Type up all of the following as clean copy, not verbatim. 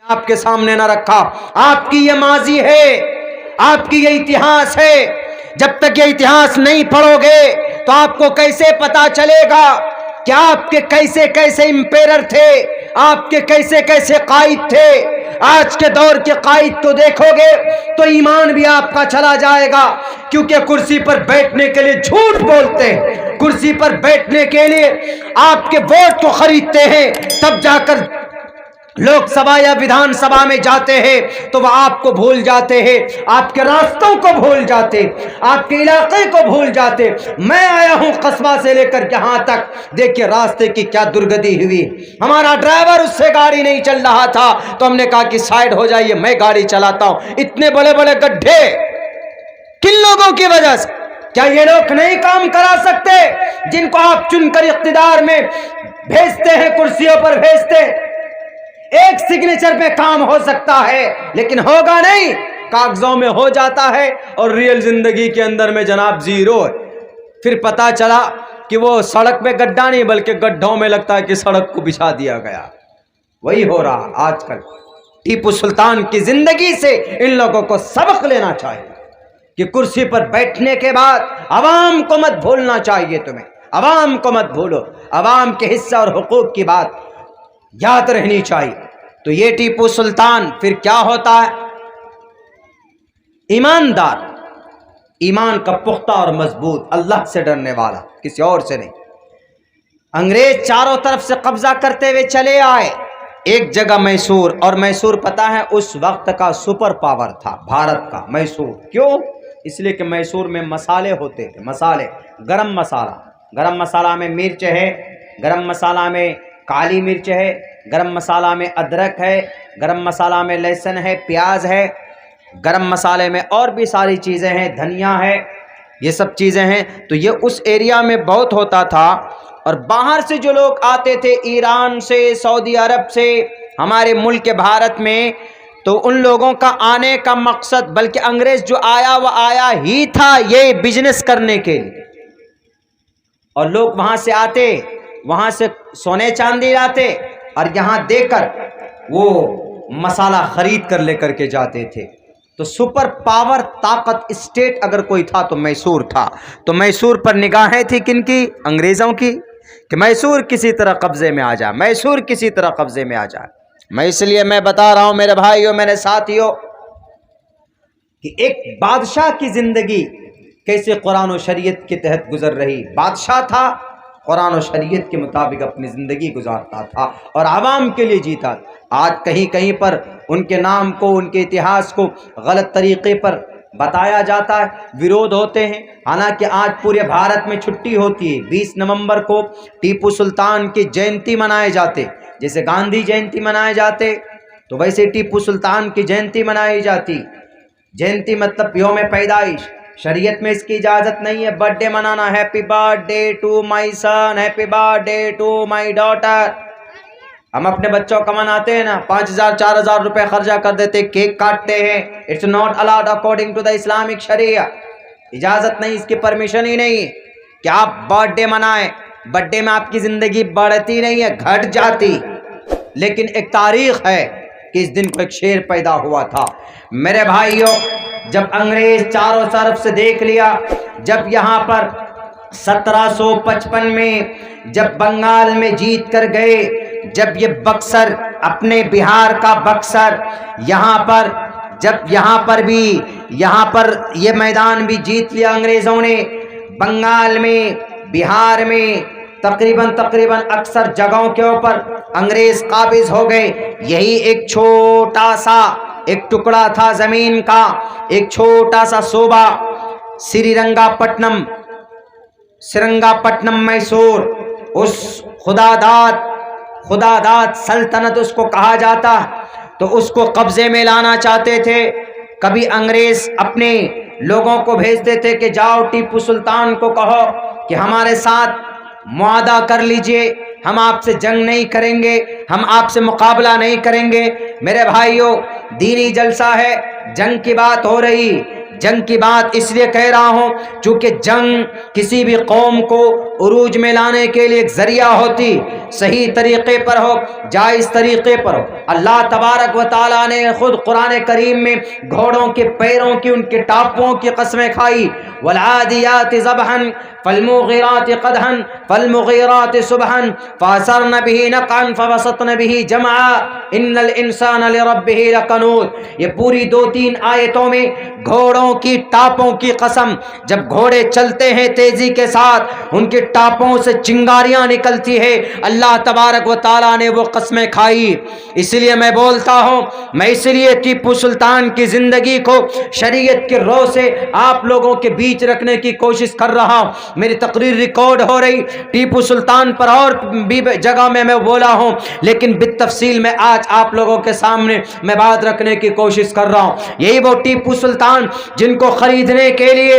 آپ کے سامنے نہ رکھا. آپ کی یہ ماضی ہے, آپ کی یہ اتہاس ہے. جب تک یہ اتہاس نہیں پڑھو گے تو آپ کو کیسے پتا چلے گا کہ آپ کے کیسے کیسے امپیرر تھے, آپ کے کیسے کیسے قائد تھے. آج کے دور کے قائد کو دیکھو گے تو ایمان بھی آپ کا چلا جائے گا, کیونکہ کرسی پر بیٹھنے کے لیے جھوٹ بولتے ہیں, کرسی پر بیٹھنے کے لیے آپ کے ووٹ کو خریدتے ہیں, تب جا کر لوک سبھا یا ویدھان سبھا میں جاتے ہیں تو وہ آپ کو بھول جاتے ہیں, آپ کے راستوں کو بھول جاتے, آپ کے علاقے کو بھول جاتے. میں آیا ہوں قصبہ سے لے کر یہاں تک, دیکھیے راستے کی کیا درگتی ہوئی. ہمارا ڈرائیور اس سے گاڑی نہیں چل رہا تھا تو ہم نے کہا کہ سائیڈ ہو جائیے, میں گاڑی چلاتا ہوں. اتنے بڑے بڑے گڈھے کن لوگوں کی وجہ سے؟ کیا یہ لوگ نہیں کام کرا سکتے جن کو آپ چن کر اقتدار میں بھیجتے ہیں, کرسیوں پر بھیجتے ہیں؟ ایک سگنیچر پہ کام ہو سکتا ہے لیکن ہوگا نہیں, کاغذوں میں ہو جاتا ہے اور ریئل زندگی کے اندر میں جناب زیرو ہے. پھر پتا چلا کہ وہ سڑک پہ گڈھا نہیں بلکہ گڈھوں میں لگتا ہے کہ سڑک کو بچھا دیا گیا. وہی ہو رہا آج کل. ٹیپو سلطان کی زندگی سے ان لوگوں کو سبق لینا چاہیے کہ کرسی پر بیٹھنے کے بعد عوام کو مت بھولنا چاہیے. تمہیں عوام کو مت بھولو, عوام کے حصہ اور حقوق کی بات یاد رہنی چاہیے. تو یہ ٹیپو سلطان پھر کیا ہوتا ہے؟ ایماندار, ایمان کا پختہ اور مضبوط, اللہ سے ڈرنے والا, کسی اور سے نہیں. انگریز چاروں طرف سے قبضہ کرتے ہوئے چلے آئے. ایک جگہ میسور, اور میسور پتہ ہے اس وقت کا سپر پاور تھا بھارت کا میسور. کیوں؟ اس لیے کہ میسور میں مسالے ہوتے تھے, مسالے, گرم مسالہ, گرم مسالہ میں مرچ ہے, گرم مسالہ میں کالی مرچ ہے, گرم مسالہ میں ادرک ہے, گرم مسالہ میں لہسن ہے, پیاز ہے, گرم مسالے میں اور بھی ساری چیزیں ہیں, دھنیا ہے, یہ سب چیزیں ہیں. تو یہ اس ایریا میں بہت ہوتا تھا. اور باہر سے جو لوگ آتے تھے, ایران سے, سعودی عرب سے, ہمارے ملک بھارت میں, تو ان لوگوں کا آنے کا مقصد, بلکہ انگریز جو آیا وہ آیا ہی تھا یہ بزنس کرنے کے لیے. اور لوگ وہاں سے آتے, وہاں سے سونے چاندی لاتے اور یہاں دے کر وہ مسالہ خرید کر لے کر کے جاتے تھے. تو سپر پاور طاقت اسٹیٹ اگر کوئی تھا تو میسور تھا. تو میسور پر نگاہیں تھی کن کی؟ انگریزوں کی, کہ میسور کسی طرح قبضے میں آ جائے, میسور کسی طرح قبضے میں آ جائے. میں اس لیے میں بتا رہا ہوں میرے بھائیوں, میرے ساتھیوں, کہ ایک بادشاہ کی زندگی کیسے قرآن و شریعت کے تحت گزر رہی. بادشاہ تھا, قرآن و شریعت کے مطابق اپنی زندگی گزارتا تھا اور عوام کے لیے جیتا. آج کہیں کہیں پر ان کے نام کو, ان کے اتہاس کو غلط طریقے پر بتایا جاتا ہے, ویرودھ ہوتے ہیں. حالانکہ آج پورے بھارت میں چھٹی ہوتی ہے. 20 نومبر کو ٹیپو سلطان کی جینتی منائے جاتے, جیسے گاندھی جینتی منائے جاتے تو ویسے ٹیپو سلطان کی جینتی منائی جاتی. جینتی مطلب یوم پیدائش. شریعت میں اس کی اجازت نہیں ہے برتھ ڈے منانا, happy birthday to my son, happy birthday to my daughter. ہم اپنے بچوں کا مناتے ہیں نا, 5000 4000 روپے خرچہ کر دیتے, کیک کاٹتے ہیں. It's not allowed according to the Islamic شریعہ. اجازت نہیں, اس کی پرمیشن ہی نہیں کہ آپ برتھ ڈے منائیں. برتھ ڈے میں آپ کی زندگی بڑھتی نہیں ہے, گھٹ جاتی. لیکن ایک تاریخ ہے کہ اس دن کو ایک شیر پیدا ہوا تھا. میرے بھائیوں, جب انگریز چاروں طرف سے دیکھ لیا, جب یہاں پر 1755 میں جب بنگال میں جیت کر گئے, جب یہ بکسر, اپنے بہار کا بکسر, یہاں پر جب یہاں پر یہ میدان بھی جیت لیا انگریزوں نے, بنگال میں, بہار میں, تقریباً اکثر جگہوں کے اوپر انگریز قابض ہو گئے. یہی ایک چھوٹا سا ایک ٹکڑا تھا زمین کا, ایک چھوٹا سا صوبہ, سرینگا پٹنم میسور. اس خدا داد سلطنت اس کو کہا جاتا, تو اس کو قبضے میں لانا چاہتے تھے. کبھی انگریز اپنے لوگوں کو بھیجتے تھے کہ جاؤ ٹیپو سلطان کو کہو کہ ہمارے ساتھ معاہدہ کر لیجئے, ہم آپ سے جنگ نہیں کریں گے, ہم آپ سے مقابلہ نہیں کریں گے. میرے بھائیوں, دینی جلسہ ہے, جنگ کی بات ہو رہی, جنگ کی بات اس لیے کہہ رہا ہوں چونکہ جنگ کسی بھی قوم کو عروج میں لانے کے لیے ایک ذریعہ ہوتی، صحیح طریقے پر ہو، جائز طریقے پر ہو۔ اللہ تبارک و تعالیٰ نے خود قرآن کریم میں گھوڑوں کے پیروں کی، ان کے ٹاپوں کی قسمیں کھائی، والعادیات ضبحا فالمغیرات قدحا فالمغیرات صبحا فاثرن به نقعا فوسطن به جمعا ان الانسان لربه لقنوط۔ یہ پوری 2-3 آیتوں میں گھوڑوں کی ٹاپوں کی قسم، جب گھوڑے چلتے ہیں تیزی کے ساتھ ان کی ٹاپوں سے چنگاریاں نکلتی ہے، اللہ تبارک و تعالیٰ نے وہ قسمیں کھائی۔ اس لیے میں بولتا ہوں، میں اس لیے ٹیپو سلطان کی زندگی کو شریعت کے رو سے آپ لوگوں کے بیچ رکھنے کی کوشش کر رہا ہوں۔ میری تقریر ریکارڈ ہو رہی، ٹیپو سلطان پر اور بھی جگہ میں بولا ہوں، لیکن بالتفصیل میں آج آپ لوگوں کے سامنے میں بات رکھنے کی کوشش کر رہا ہوں۔ یہی وہ ٹیپو سلطان جن کو خریدنے کے لیے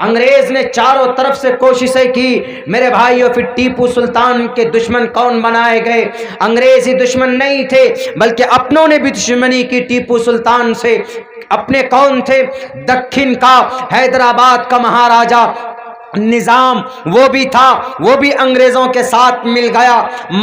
انگریز نے چاروں طرف سے کوششیں کی۔ میرے بھائیوں، پھر ٹیپو سلطان کے دشمن کون بنائے گئے؟ انگریزی دشمن نہیں تھے، بلکہ اپنوں نے بھی دشمنی کی ٹیپو سلطان سے۔ اپنے کون تھے؟ دکن کا، حیدرآباد کا مہاراجا نظام وہ بھی تھا، وہ بھی انگریزوں کے ساتھ مل گیا۔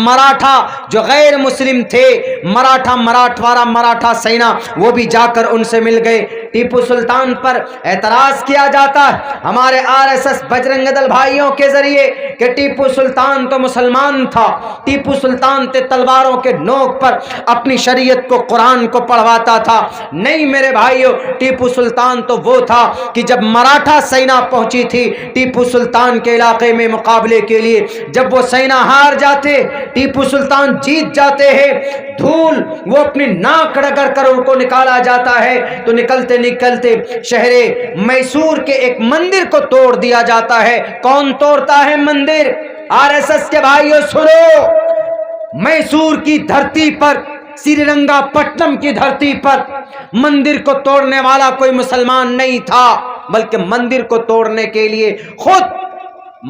مراٹھا جو غیر مسلم تھے، مراٹھواڑہ مراٹھا سینا، وہ بھی جا کر ان سے مل گئے۔ ٹیپو سلطان پر اعتراض کیا جاتا ہے ہمارے RSS بجرنگ دل بھائیوں کے ذریعے کہ ٹیپو سلطان تو مسلمان تھا، ٹیپو سلطان تے تلواروں کے نوک پر اپنی شریعت کو، قرآن کو پڑھواتا تھا۔ نہیں میرے بھائیوں، ٹیپو سلطان تو وہ تھا کہ جب مراٹھا سینا پہنچی تھی ٹیپو سلطان کے علاقے میں مقابلے کے لیے، جب وہ سینا ہار جاتے، ٹیپو سلطان جیت جاتے ہیں، دھول وہ اپنی ناک رگڑ کر ان کو نکالا جاتا ہے، تو نکلتے نکلتے شہر میسور کے ایک مندر کو توڑ دیا جاتا ہے۔ کون توڑتا ہے مندر؟ RSS کے بھائیوں سنو، میسور کی دھرتی پر، سری رنگا پٹنم کی دھرتی پر مندر کو توڑنے والا کوئی مسلمان نہیں تھا، بلکہ مندر کو توڑنے کے لیے خود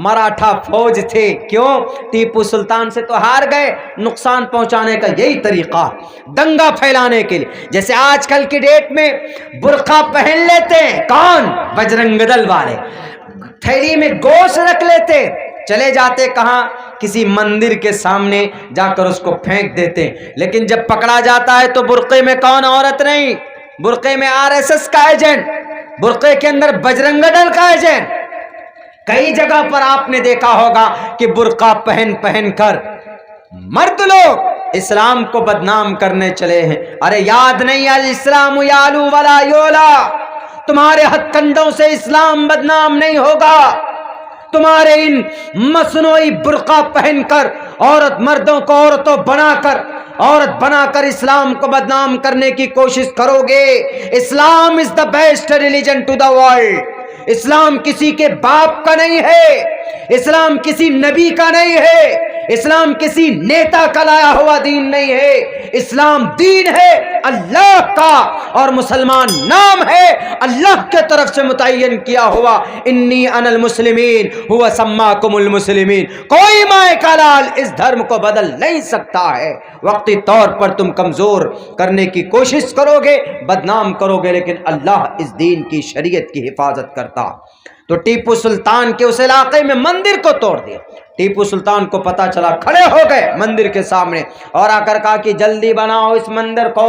مراٹھا فوج تھے۔ کیوں؟ ٹیپو سلطان سے تو ہار گئے، نقصان پہنچانے کا یہی طریقہ، دنگا پھیلانے کے لیے۔ جیسے آج کل کی ڈیٹ میں برقع پہن لیتے ہیں، کون؟ بجرنگ دل والے، تھیلی میں گوشت رکھ لیتے، چلے جاتے کہاں؟ کسی مندر کے سامنے جا کر اس کو پھینک دیتے۔ لیکن جب پکڑا جاتا ہے تو برقعے میں کون عورت نہیں، برقعے میں RSS کا ایجنٹ، برقعے کے اندر بجرنگ دل کا ایجنٹ۔ کئی جگہ پر آپ نے دیکھا ہوگا کہ برقع پہن کر مرد لوگ اسلام کو بدنام کرنے چلے ہیں۔ ارے یاد نہیں، الاسلام یعلو ولا یولا، تمہارے ہتھ کنڈوں سے اسلام بدنام نہیں ہوگا۔ تمہارے ان مصنوعی برقع پہن کر عورت مردوں کو عورت بنا کر اسلام کو بدنام کرنے کی کوشش کرو گے۔ Islam is the best religion to the world. Islam کسی کے باپ کا نہیں ہے، اسلام کسی نبی کا نہیں ہے، اسلام کسی نیتا کا لایا ہوا دین نہیں ہے۔ اسلام دین ہے اللہ کا، اور مسلمان نام ہے اللہ کے طرف سے متعین کیا ہوا، انی انا المسلمین ہوا سماکم المسلمین۔ کوئی مائے کا لال اس دھرم کو بدل نہیں سکتا ہے۔ وقتی طور پر تم کمزور کرنے کی کوشش کرو گے، بدنام کرو گے، لیکن اللہ اس دین کی شریعت کی حفاظت کرتا۔ تو ٹیپو سلطان کے اس علاقے میں مندر کو توڑ دیا۔ ٹیپو سلطان کو پتا چلا، کھڑے ہو گئے مندر کے سامنے اور آ کر کہا کہ جلدی بناؤ اس مندر کو۔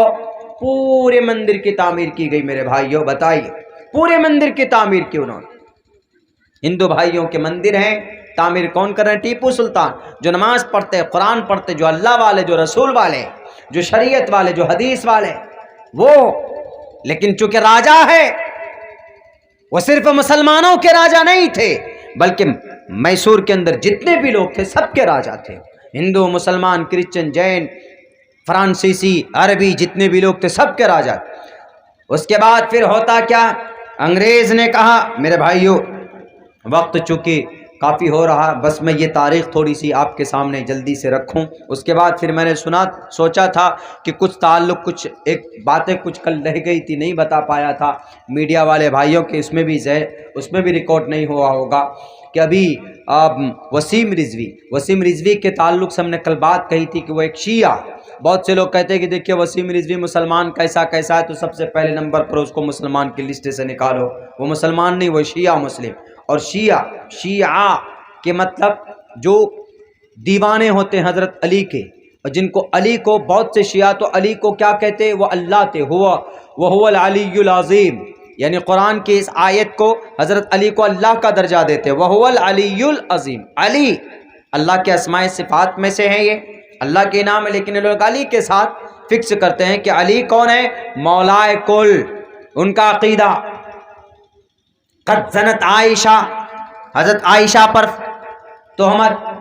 پورے مندر کی تعمیر کی گئی۔ میرے بھائیوں بتائیے، پورے مندر کی تعمیر کی انہوں نے۔ ہندو بھائیوں کے مندر ہیں، تعمیر کون کر رہے ہیں؟ ٹیپو سلطان، جو نماز پڑھتے، قرآن پڑھتے، جو اللہ والے، جو رسول والے، جو شریعت والے، جو حدیث والے، وہ۔ لیکن چونکہ راجا ہے، وہ صرف مسلمانوں کے راجا نہیں تھے، بلکہ میسور کے اندر جتنے بھی لوگ تھے سب کے راجا تھے، ہندو، مسلمان، کرسچن، جین، فرانسیسی، عربی، جتنے بھی لوگ تھے سب کے راجا۔ اس کے بعد پھر ہوتا کیا؟ انگریز نے کہا، میرے بھائیوں وقت چونکہ کافی ہو رہا، بس میں یہ تاریخ تھوڑی سی آپ کے سامنے جلدی سے رکھوں۔ اس کے بعد پھر میں نے سوچا تھا کہ کچھ تعلق، کچھ ایک باتیں کچھ کل رہ گئی تھی، نہیں بتا پایا تھا میڈیا والے بھائیوں کے، اس میں بھی ریکارڈ نہیں ہوا ہوگا کہ ابھی وسیم رضوی کے تعلق سے ہم نے کل بات کہی تھی کہ وہ ایک شیعہ بہت سے لوگ کہتے ہیں کہ دیکھیے وسیم رضوی مسلمان کیسا کیسا ہے، تو سب سے پہلے نمبر پر اس کو مسلمان کی لسٹ سے نکالو. وہ مسلمان نہیں، وہ شیعہ مسلم. اور شیعہ کے مطلب جو دیوانے ہوتے ہیں حضرت علی کے، اور جن کو علی کو بہت سے شیعہ تو علی کو کیا کہتے ہیں؟ وہ اللہ تھے، وہ العلی العظیم. یعنی قرآن کی اس آیت کو حضرت علی کو اللہ کا درجہ دیتے، وہ العلی العظیم. علی اللہ کے اسماء صفات میں سے ہیں، یہ اللہ کے نام ہے، لیکن لوگ علی کے ساتھ فکس کرتے ہیں کہ علی کون ہے؟ مولائے کل. ان کا عقیدہ قد زنت عائشہ، حضرت عائشہ پر تہمت.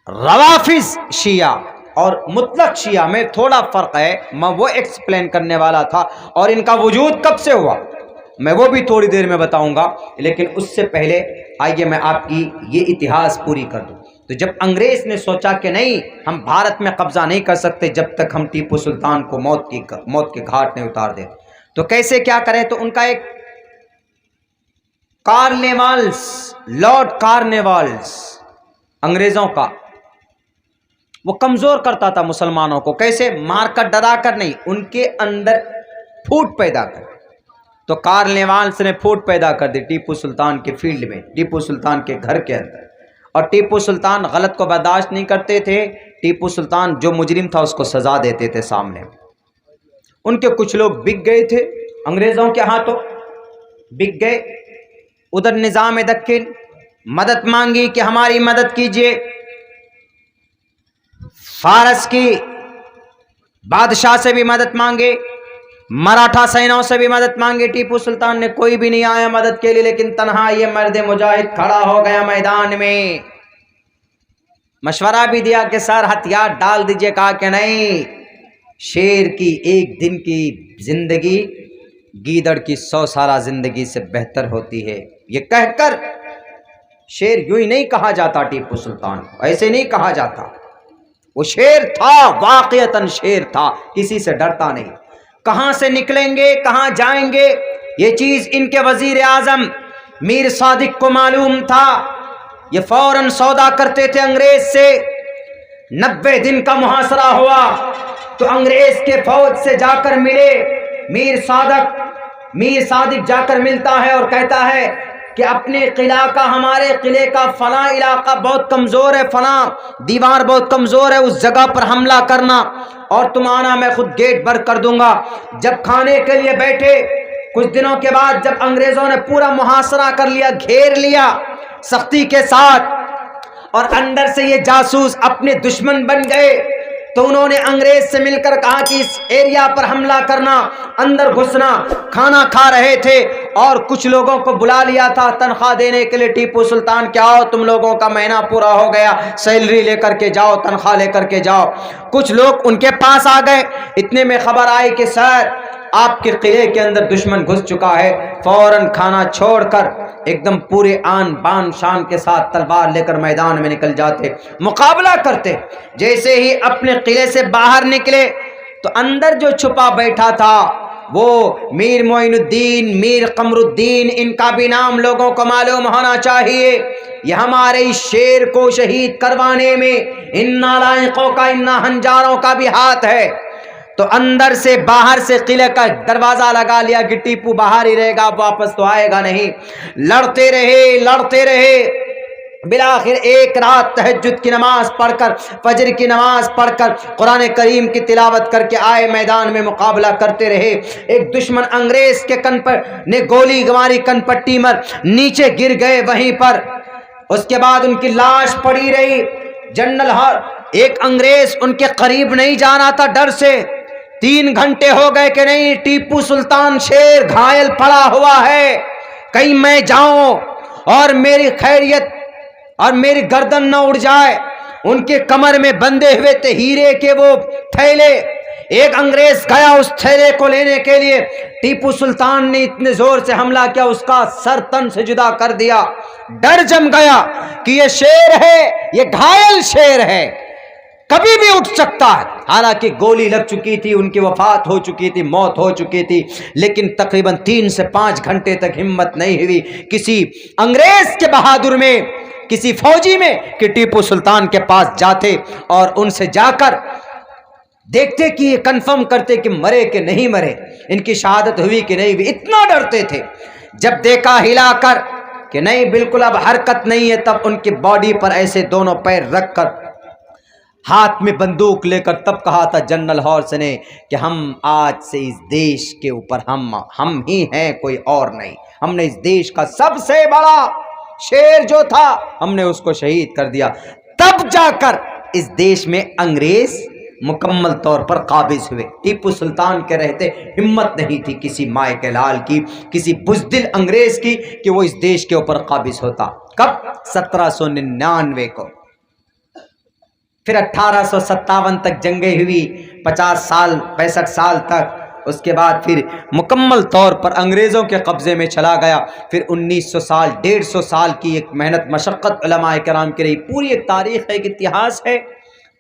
روافض شیعہ اور مطلق شیعہ میں تھوڑا فرق ہے، میں وہ ایکسپلین کرنے والا تھا. اور ان کا وجود کب سے ہوا میں وہ بھی تھوڑی دیر میں بتاؤں گا، لیکن اس سے پہلے آئیے میں آپ کی یہ اتہاس پوری کر دوں. تو جب انگریز نے سوچا کہ نہیں ہم بھارت میں قبضہ نہیں کر سکتے جب تک ہم ٹیپو سلطان کو موت کے گھاٹ نہیں اتار دیں، تو کیسے کیا کریں؟ تو ان کا ایک لارڈ کارنیوالز انگریزوں کا، وہ کمزور کرتا تھا مسلمانوں کو. کیسے؟ مار کر ڈرا کر نہیں، ان کے اندر پھوٹ پیدا کر. تو کارنیوالز نے پھوٹ پیدا کر دی ٹیپو سلطان کے فیلڈ میں، ٹیپو سلطان کے گھر کے اندر. اور ٹیپو سلطان غلط کو برداشت نہیں کرتے تھے. ٹیپو سلطان جو مجرم تھا اس کو سزا دیتے تھے سامنے. ان کے کچھ لوگ بک گئے تھے انگریزوں کے ہاتھوں، بک گئے. ادھر نظام دکن مدد مانگی کہ ہماری مدد کیجیے. فارس کی بادشاہ سے بھی مدد مانگے، مراٹھا سینوں سے بھی مدد مانگی. ٹیپو سلطان نے کوئی بھی نہیں آیا مدد کے لیے، لیکن تنہا یہ مرد مجاہد کھڑا ہو گیا میدان میں. مشورہ بھی دیا کہ سر ہتھیار ڈال دیجئے، کہا کہ نہیں، شیر کی ایک دن کی زندگی گیدڑ کی 100 سالہ زندگی سے بہتر ہوتی ہے. یہ کہہ کر شیر یوں ہی نہیں کہا جاتا، ٹیپو سلطان کو ایسے نہیں کہا جاتا. وہ شیر تھا، واقعتاً شیر تھا، کسی سے ڈرتا نہیں. کہاں سے نکلیں گے، کہاں جائیں گے، یہ چیز ان کے وزیر اعظم میر صادق کو معلوم تھا. یہ فوراً سودا کرتے تھے انگریز سے. 90 دن کا محاصرہ ہوا تو انگریز کے فوج سے جا کر ملے. میر صادق جا کر ملتا ہے اور کہتا ہے کہ اپنے قلعہ کا، ہمارے قلعے کا فلاں علاقہ بہت کمزور ہے، فلاں دیوار بہت کمزور ہے، اس جگہ پر حملہ کرنا اور تم آنا، میں خود گیٹ بند کر دوں گا. جب کھانے کے لیے بیٹھے کچھ دنوں کے بعد، جب انگریزوں نے پورا محاصرہ کر لیا، گھیر لیا سختی کے ساتھ، اور اندر سے یہ جاسوس اپنے دشمن بن گئے، تو انہوں نے انگریز سے مل کر کہا کہ اس ایریا پر حملہ کرنا، اندر گھسنا. کھانا کھا رہے تھے اور کچھ لوگوں کو بلا لیا تھا تنخواہ دینے کے لیے. ٹیپو سلطان کیا ہو، تم لوگوں کا مہینہ پورا ہو گیا، سیلری لے کر کے جاؤ، تنخواہ لے کر کے جاؤ. کچھ لوگ ان کے پاس آ گئے. اتنے میں خبر آئی کہ سر آپ کے قلعے کے اندر دشمن گھس چکا ہے. فوراً کھانا چھوڑ کر ایک دم پورے آن بان شان کے ساتھ تلوار لے کر میدان میں نکل جاتے، مقابلہ کرتے. جیسے ہی اپنے قلعے سے باہر نکلے تو اندر جو چھپا بیٹھا تھا وہ میر معین الدین، میر قمر الدین، ان کا بھی نام لوگوں کو معلوم ہونا چاہیے. یہ ہمارے اس شیر کو شہید کروانے میں ان نالائقوں کا، ان ہنجاروں کا بھی ہاتھ ہے. تو اندر سے باہر سے قلعے کا دروازہ لگا لیا کہ ٹیپو باہر ہی رہے گا، واپس تو آئے گا نہیں. لڑتے رہے بالآخر ایک رات تہجد کی نماز پڑھ کر، فجر کی نماز پڑھ کر، قرآن کریم کی تلاوت کر کے آئے، میدان میں مقابلہ کرتے رہے. ایک دشمن انگریز کے کن پر نے گولی ماری، کن پٹی مر نیچے گر گئے وہیں پر. اس کے بعد ان کی لاش پڑی رہی. جنرل ایک انگریز ان کے قریب نہیں جانا تھا ڈر سے. 3 گھنٹے ہو گئے کہ نہیں، ٹیپو سلطان شیر گھائل پڑا ہوا ہے، کہیں میں جاؤں اور میری خیریت اور میری گردن نہ اڑ جائے. ان کے کمر میں بندھے ہوئے تھے ہیرے کے وہ تھیلے. ایک انگریز گیا اس تھیلے کو لینے کے لیے. ٹیپو سلطان نے اتنے زور سے حملہ کیا، اس کا سر تن سے جدا کر دیا. ڈر جم گیا کہ یہ شیر ہے، یہ گھائل شیر ہے، کبھی بھی اٹھ سکتا ہے. حالانکہ گولی لگ چکی تھی، ان کی وفات ہو چکی تھی، موت ہو چکی تھی، لیکن تقریباً 3 سے 5 گھنٹے تک ہمت نہیں ہوئی کسی انگریز کے بہادر میں کسی فوجی میں کہ ٹیپو سلطان کے پاس جاتے اور ان سے جا کر دیکھتے کہ یہ کنفرم کرتے کہ مرے کہ نہیں مرے، ان کی شہادت ہوئی کہ نہیں ہوئی، اتنا ڈرتے تھے۔ جب دیکھا ہلا کر کہ نہیں بالکل اب حرکت نہیں ہے، تب ان کی باڈی پر ایسے دونوں پیر رکھ کر ہاتھ میں بندوق لے کر تب کہا تھا جنرل ہارس نے کہ ہم آج سے اس دیش کے اوپر ہم ہی ہیں، کوئی اور نہیں۔ ہم نے اس دیش کا سب سے بڑا شیر جو تھا ہم نے اس کو شہید کر دیا۔ تب جا کر اس دیش میں انگریز مکمل طور پر قابض ہوئے۔ ٹیپو سلطان کے رہتے ہمت نہیں تھی کسی مائے کے لال کی، کسی بزدل انگریز کی کہ وہ اس دیش کے اوپر قابض ہوتا۔ کب؟ 1799 کو۔ پھر 1857 تک جنگیں ہوئی، 50 سال 65 سال تک۔ اس کے بعد پھر مکمل طور پر انگریزوں کے قبضے میں چلا گیا۔ پھر 1900 سال 150 سال کی ایک محنت مشقت علماء کرام کی رہی، پوری ایک تاریخ ہے، ایک اتہاس ہے۔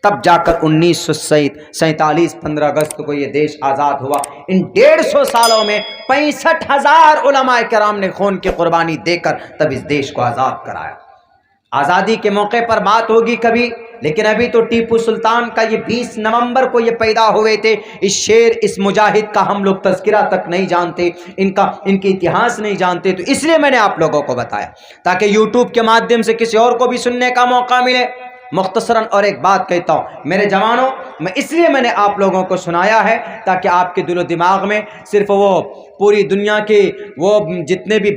تب جا کر 1947 15 اگست کو یہ دیش آزاد ہوا۔ ان 150 سالوں میں 65,000 علماء کرام نے خون کی قربانی دے کر تب اس دیش کو آزاد کرایا۔ آزادی کے موقع پر بات ہوگی کبھی، لیکن ابھی تو ٹیپو سلطان کا یہ 20 نومبر کو یہ پیدا ہوئے تھے۔ اس شیر، اس مجاہد کا ہم لوگ تذکرہ تک نہیں جانتے، ان کے اتہاس نہیں جانتے، تو اس لیے میں نے آپ لوگوں کو بتایا تاکہ یوٹیوب کے مادھیم سے کسی اور کو بھی سننے کا موقع ملے۔ مختصراً اور ایک بات کہتا ہوں میرے جوانوں، میں نے آپ لوگوں کو سنایا ہے تاکہ آپ کے دل و دماغ میں صرف وہ پوری دنیا کے وہ جتنے بھی